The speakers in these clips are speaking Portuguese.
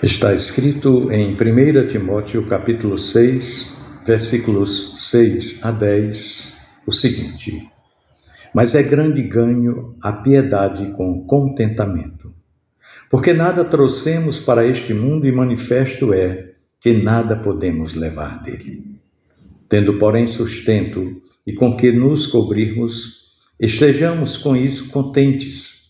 Está escrito em 1 Timóteo capítulo 6, versículos 6 a 10, o seguinte: Mas é grande ganho a piedade com contentamento, porque nada trouxemos para este mundo e manifesto é que nada podemos levar dele. Tendo, porém, sustento e com que nos cobrirmos, estejamos com isso contentes.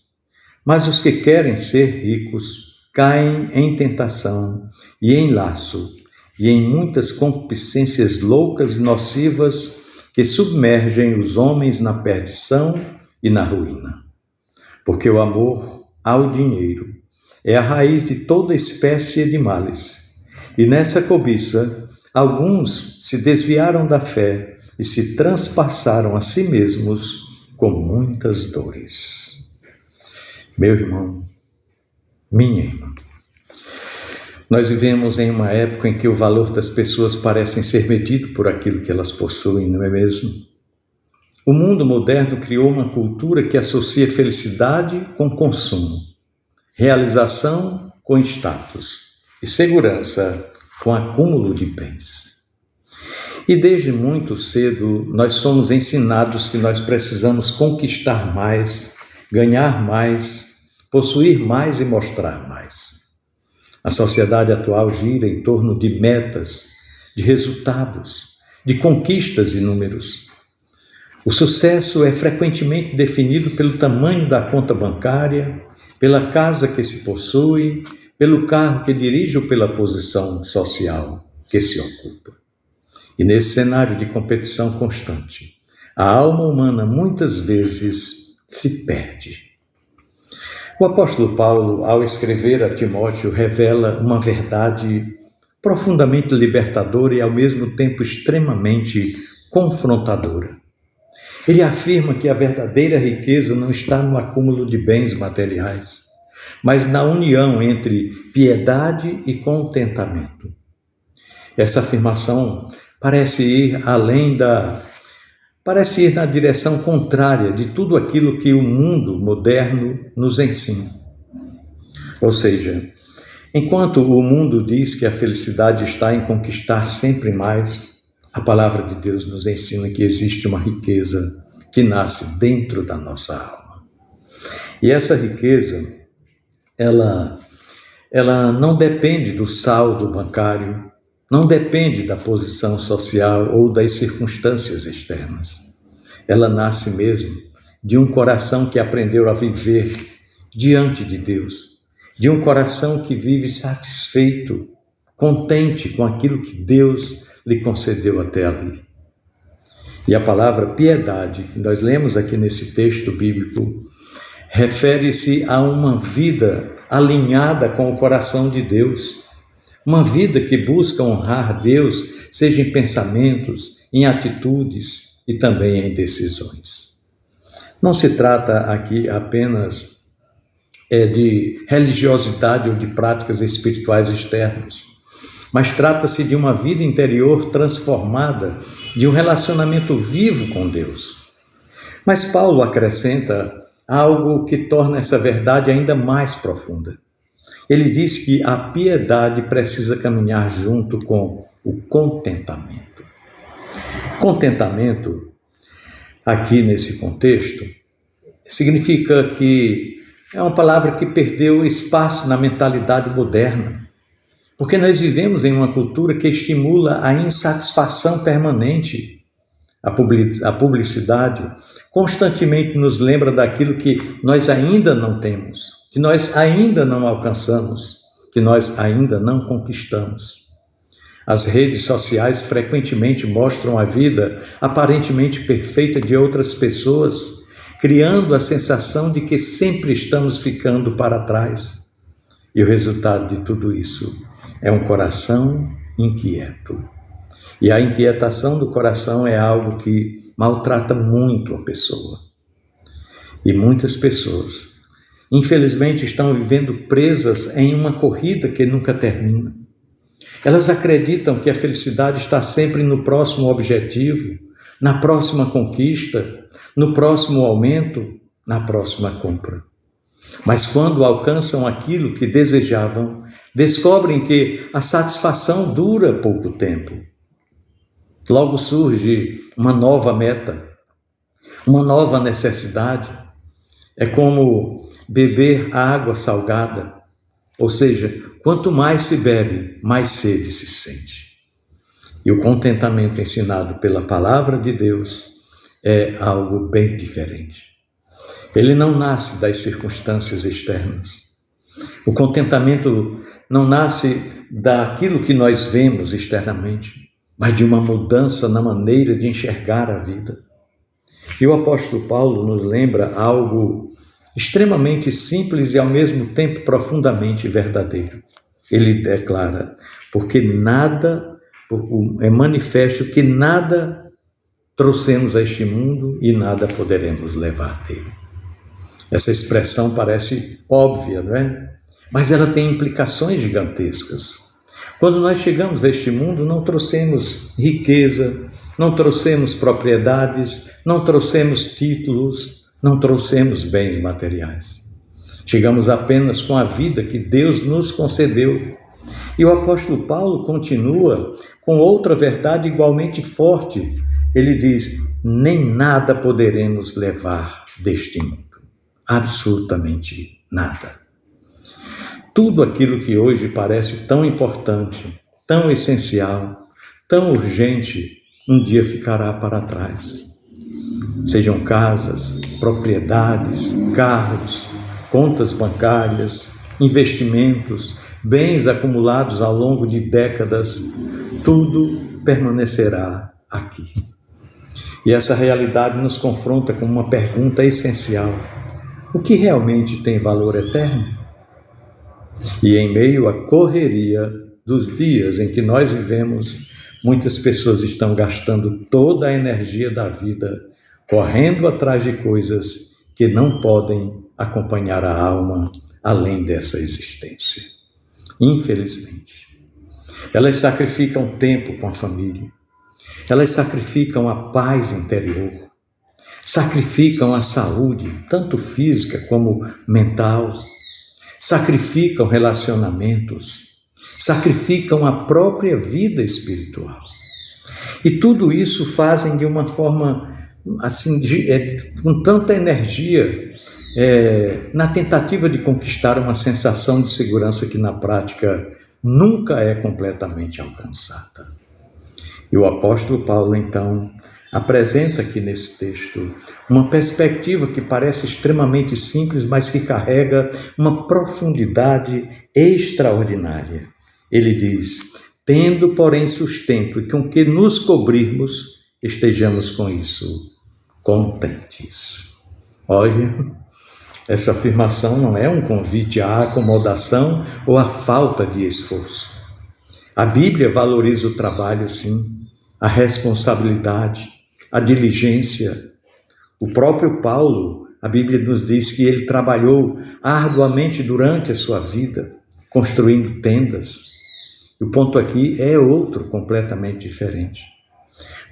Mas os que querem ser ricos caem em tentação e em laço e em muitas concupiscências loucas e nocivas que submergem os homens na perdição e na ruína. Porque o amor ao dinheiro é a raiz de toda espécie de males, e nessa cobiça alguns se desviaram da fé e se transpassaram a si mesmos com muitas dores. Meu irmão, minha irmã, nós vivemos em uma época em que o valor das pessoas parece ser medido por aquilo que elas possuem, não é mesmo? O mundo moderno criou uma cultura que associa felicidade com consumo, realização com status e segurança com acúmulo de bens. E desde muito cedo nós somos ensinados que nós precisamos conquistar mais, ganhar mais, possuir mais e mostrar mais. A sociedade atual gira em torno de metas, de resultados, de conquistas e números. O sucesso é frequentemente definido pelo tamanho da conta bancária, pela casa que se possui, pelo carro que dirige ou pela posição social que se ocupa. E nesse cenário de competição constante, a alma humana muitas vezes se perde. O apóstolo Paulo, ao escrever a Timóteo, revela uma verdade profundamente libertadora e ao mesmo tempo extremamente confrontadora. Ele afirma que a verdadeira riqueza não está no acúmulo de bens materiais, mas na união entre piedade e contentamento. Essa afirmação parece ir na direção contrária de tudo aquilo que o mundo moderno nos ensina. Ou seja, enquanto o mundo diz que a felicidade está em conquistar sempre mais, a palavra de Deus nos ensina que existe uma riqueza que nasce dentro da nossa alma. E essa riqueza, ela não depende do saldo bancário, não depende da posição social ou das circunstâncias externas. Ela nasce mesmo de um coração que aprendeu a viver diante de Deus, de um coração que vive satisfeito, contente com aquilo que Deus lhe concedeu até ali. E a palavra piedade, que nós lemos aqui nesse texto bíblico, refere-se a uma vida alinhada com o coração de Deus. Uma vida que busca honrar Deus, seja em pensamentos, em atitudes e também em decisões. Não se trata aqui apenas de religiosidade ou de práticas espirituais externas, mas trata-se de uma vida interior transformada, de um relacionamento vivo com Deus. Mas Paulo acrescenta algo que torna essa verdade ainda mais profunda. Ele diz que a piedade precisa caminhar junto com o contentamento. Contentamento, aqui nesse contexto, significa que é uma palavra que perdeu espaço na mentalidade moderna, porque nós vivemos em uma cultura que estimula a insatisfação permanente. A publicidade constantemente nos lembra daquilo que nós ainda não temos, que nós ainda não alcançamos, que nós ainda não conquistamos. As redes sociais frequentemente mostram a vida aparentemente perfeita de outras pessoas, criando a sensação de que sempre estamos ficando para trás. E o resultado de tudo isso é um coração inquieto. E a inquietação do coração é algo que maltrata muito a pessoa. E muitas pessoas, infelizmente, estão vivendo presas em uma corrida que nunca termina. Elas acreditam que a felicidade está sempre no próximo objetivo, na próxima conquista, no próximo aumento, na próxima compra. Mas quando alcançam aquilo que desejavam, descobrem que a satisfação dura pouco tempo. Logo surge uma nova meta, uma nova necessidade. É como beber água salgada, ou seja, quanto mais se bebe, mais sede se sente. E o contentamento ensinado pela palavra de Deus é algo bem diferente. Ele não nasce das circunstâncias externas. O contentamento não nasce daquilo que nós vemos externamente, mas de uma mudança na maneira de enxergar a vida. E o apóstolo Paulo nos lembra algo extremamente simples e ao mesmo tempo profundamente verdadeiro. Ele declara, é manifesto que nada trouxemos a este mundo e nada poderemos levar dele. Essa expressão parece óbvia, não é? Mas ela tem implicações gigantescas. Quando nós chegamos a este mundo, não trouxemos riqueza, não trouxemos propriedades, não trouxemos títulos, não trouxemos bens materiais. Chegamos apenas com a vida que Deus nos concedeu. E o apóstolo Paulo continua com outra verdade igualmente forte. Ele diz, nem nada poderemos levar deste mundo. Absolutamente nada. Tudo aquilo que hoje parece tão importante, tão essencial, tão urgente, um dia ficará para trás. Sejam casas, propriedades, carros, contas bancárias, investimentos, bens acumulados ao longo de décadas, tudo permanecerá aqui. E essa realidade nos confronta com uma pergunta essencial. O que realmente tem valor eterno? E em meio à correria dos dias em que nós vivemos, muitas pessoas estão gastando toda a energia da vida, correndo atrás de coisas que não podem acompanhar a alma além dessa existência. Infelizmente, elas sacrificam tempo com a família, elas sacrificam a paz interior, sacrificam a saúde, tanto física como mental, sacrificam relacionamentos, sacrificam a própria vida espiritual. E tudo isso fazem de uma forma assim, com tanta energia, na tentativa de conquistar uma sensação de segurança que na prática nunca é completamente alcançada. E o apóstolo Paulo, então, apresenta aqui nesse texto uma perspectiva que parece extremamente simples, mas que carrega uma profundidade extraordinária. Ele diz, tendo, porém, sustento e com que nos cobrirmos, estejamos com isso contentes. Olha, essa afirmação não é um convite à acomodação ou à falta de esforço. A Bíblia valoriza o trabalho, sim, a responsabilidade, a diligência. O próprio Paulo, a Bíblia nos diz que ele trabalhou arduamente durante a sua vida, construindo tendas. E o ponto aqui é outro, completamente diferente.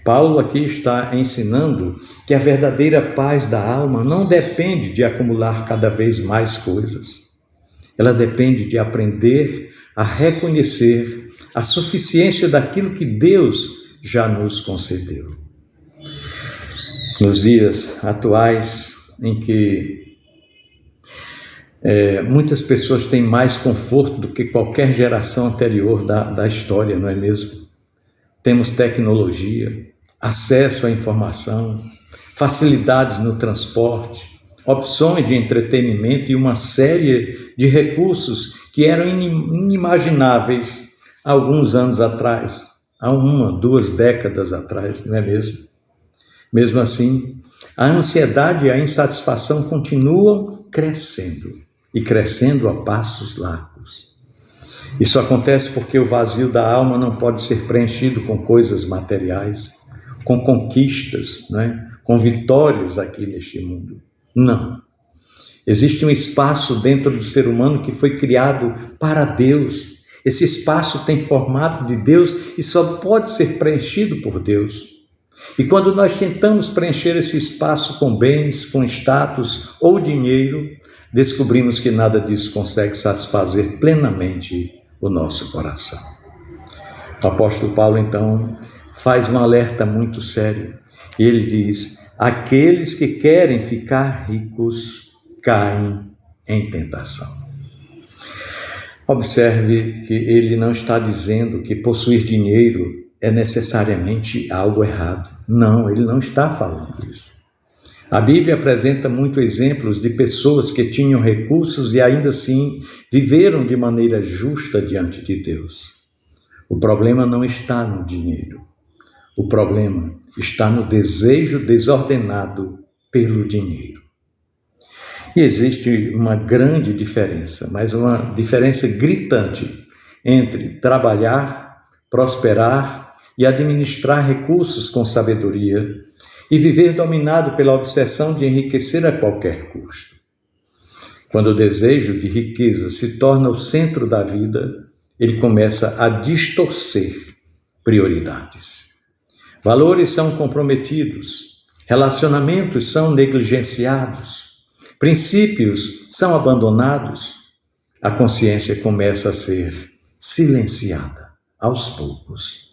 Paulo aqui está ensinando que a verdadeira paz da alma não depende de acumular cada vez mais coisas. Ela depende de aprender a reconhecer a suficiência daquilo que Deus já nos concedeu. Nos dias atuais, em que muitas pessoas têm mais conforto do que qualquer geração anterior da história, não é mesmo? Temos tecnologia, acesso à informação, facilidades no transporte, opções de entretenimento e uma série de recursos que eram inimagináveis há alguns anos atrás, há 1, 2 décadas atrás, não é mesmo? Mesmo assim, a ansiedade e a insatisfação continuam crescendo, e crescendo a passos largos. Isso acontece porque o vazio da alma não pode ser preenchido com coisas materiais, com conquistas, com vitórias aqui neste mundo. Não. Existe um espaço dentro do ser humano que foi criado para Deus. Esse espaço tem formato de Deus e só pode ser preenchido por Deus. E quando nós tentamos preencher esse espaço com bens, com status ou dinheiro, descobrimos que nada disso consegue satisfazer plenamente o nosso coração. O apóstolo Paulo, então, faz um alerta muito sério. Ele diz: aqueles que querem ficar ricos caem em tentação. Observe que ele não está dizendo que possuir dinheiro é necessariamente algo errado. Não, ele não está falando isso. A Bíblia apresenta muitos exemplos de pessoas que tinham recursos e ainda assim viveram de maneira justa diante de Deus. O problema não está no dinheiro. O problema está no desejo desordenado pelo dinheiro. E existe uma grande diferença, mas uma diferença gritante entre trabalhar, prosperar e administrar recursos com sabedoria e viver dominado pela obsessão de enriquecer a qualquer custo. Quando o desejo de riqueza se torna o centro da vida, ele começa a distorcer prioridades. Valores são comprometidos, relacionamentos são negligenciados, princípios são abandonados, a consciência começa a ser silenciada aos poucos.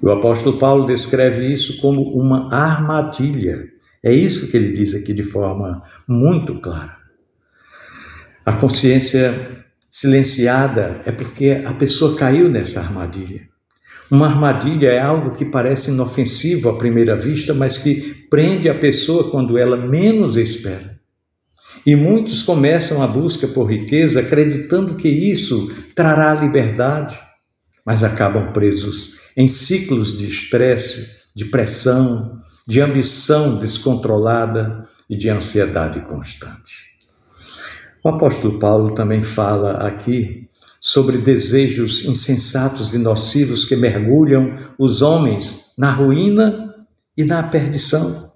O apóstolo Paulo descreve isso como uma armadilha. É isso que ele diz aqui de forma muito clara. A consciência silenciada é porque a pessoa caiu nessa armadilha. Uma armadilha é algo que parece inofensivo à primeira vista, mas que prende a pessoa quando ela menos espera. E muitos começam a busca por riqueza acreditando que isso trará liberdade, mas acabam presos em ciclos de estresse, de pressão, de ambição descontrolada e de ansiedade constante. O apóstolo Paulo também fala aqui sobre desejos insensatos e nocivos que mergulham os homens na ruína e na perdição.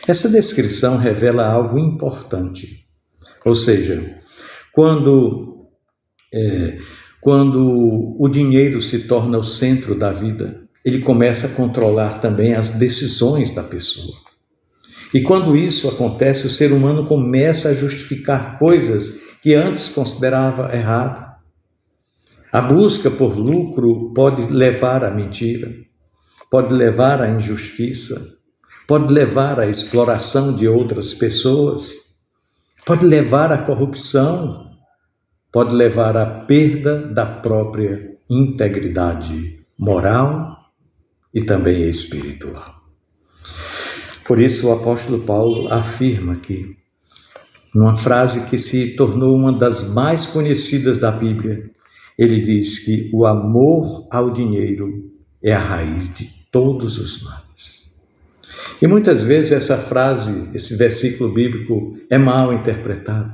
Essa descrição revela algo importante, ou seja, quando o dinheiro se torna o centro da vida, ele começa a controlar também as decisões da pessoa. E quando isso acontece, o ser humano começa a justificar coisas que antes considerava errada. A busca por lucro pode levar à mentira, pode levar à injustiça, pode levar à exploração de outras pessoas, pode levar à corrupção, pode levar à perda da própria integridade moral e também espiritual. Por isso o apóstolo Paulo afirma aqui, numa frase que se tornou uma das mais conhecidas da Bíblia, ele diz que o amor ao dinheiro é a raiz de todos os males. E muitas vezes essa frase, esse versículo bíblico é mal interpretado.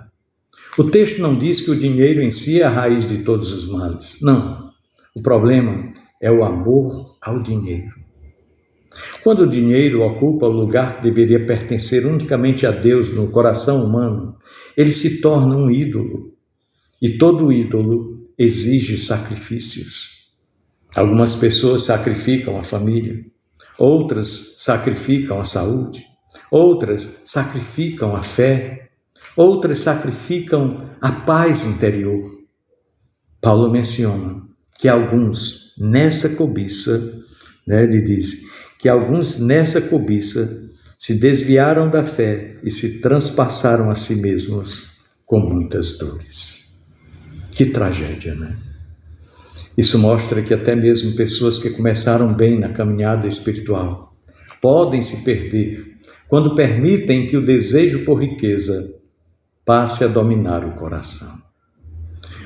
O texto não diz que o dinheiro em si é a raiz de todos os males. Não. O problema é o amor ao dinheiro. Quando o dinheiro ocupa o lugar que deveria pertencer unicamente a Deus no coração humano, ele se torna um ídolo. E todo ídolo exige sacrifícios. Algumas pessoas sacrificam a família, outras sacrificam a saúde, outras sacrificam a fé, outras sacrificam a paz interior. Paulo menciona que alguns nessa cobiça, ele diz que alguns nessa cobiça se desviaram da fé e se transpassaram a si mesmos com muitas dores. Que tragédia, né? Isso mostra que até mesmo pessoas que começaram bem na caminhada espiritual podem se perder quando permitem que o desejo por riqueza passe a dominar o coração.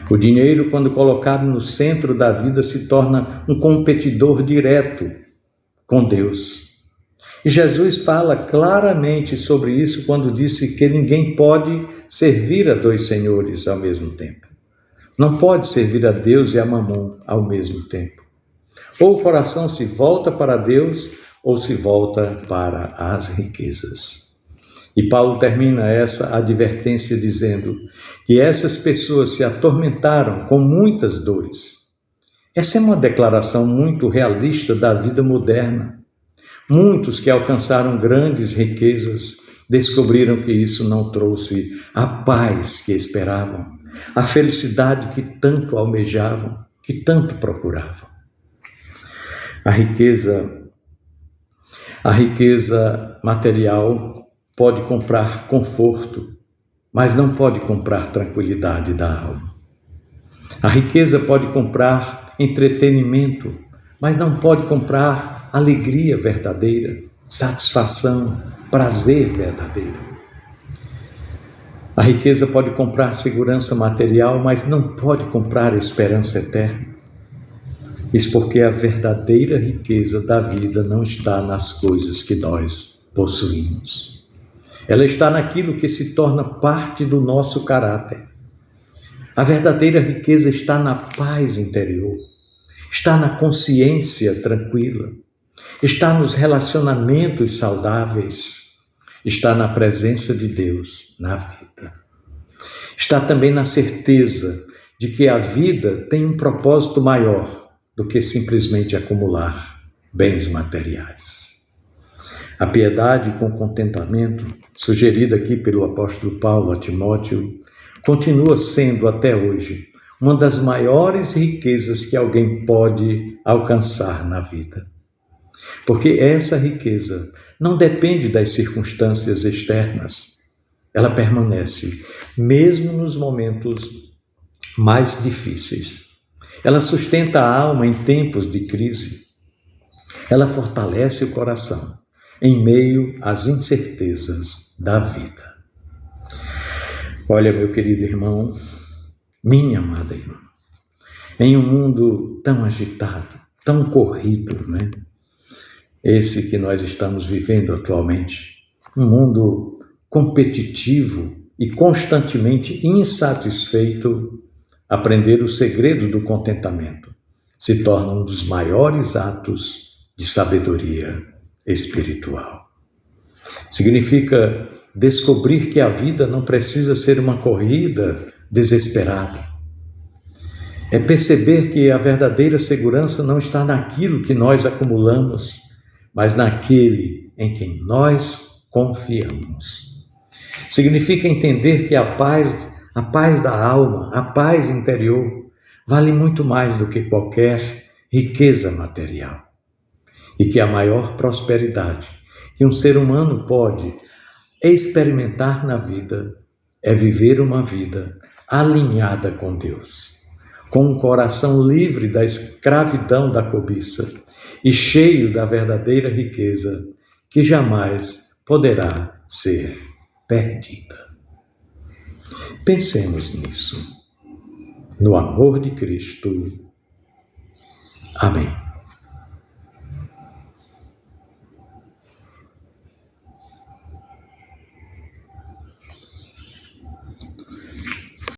O dinheiro, quando colocado no centro da vida, se torna um competidor direto com Deus. E Jesus fala claramente sobre isso quando disse que ninguém pode servir a dois senhores ao mesmo tempo. Não pode servir a Deus e a Mamon ao mesmo tempo. Ou o coração se volta para Deus ou se volta para as riquezas. E Paulo termina essa advertência dizendo que essas pessoas se atormentaram com muitas dores. Essa é uma declaração muito realista da vida moderna. Muitos que alcançaram grandes riquezas descobriram que isso não trouxe a paz que esperavam, a felicidade que tanto almejavam, que tanto procuravam. A riqueza material pode comprar conforto, mas não pode comprar tranquilidade da alma. A riqueza pode comprar entretenimento, mas não pode comprar alegria verdadeira, satisfação, prazer verdadeiro. A riqueza pode comprar segurança material, mas não pode comprar esperança eterna. Isso porque a verdadeira riqueza da vida não está nas coisas que nós possuímos. Ela está naquilo que se torna parte do nosso caráter. A verdadeira riqueza está na paz interior, está na consciência tranquila, está nos relacionamentos saudáveis, está na presença de Deus na vida. Está também na certeza de que a vida tem um propósito maior do que simplesmente acumular bens materiais. A piedade com contentamento, sugerida aqui pelo apóstolo Paulo a Timóteo, continua sendo até hoje uma das maiores riquezas que alguém pode alcançar na vida. Porque essa riqueza não depende das circunstâncias externas. Ela permanece, mesmo nos momentos mais difíceis. Ela sustenta a alma em tempos de crise. Ela fortalece o coração em meio às incertezas da vida. Olha, meu querido irmão, minha amada irmã, em um mundo tão agitado, tão corrido, esse que nós estamos vivendo atualmente, um mundo competitivo e constantemente insatisfeito, aprender o segredo do contentamento se torna um dos maiores atos de sabedoria espiritual. Significa descobrir que a vida não precisa ser uma corrida desesperada. É perceber que a verdadeira segurança não está naquilo que nós acumulamos, mas naquele em quem nós confiamos. Significa entender que a paz da alma, a paz interior, vale muito mais do que qualquer riqueza material. E que a maior prosperidade que um ser humano pode experimentar na vida é viver uma vida alinhada com Deus, com um coração livre da escravidão da cobiça e cheio da verdadeira riqueza que jamais poderá ser perdida. Pensemos nisso, no amor de Cristo. Amém.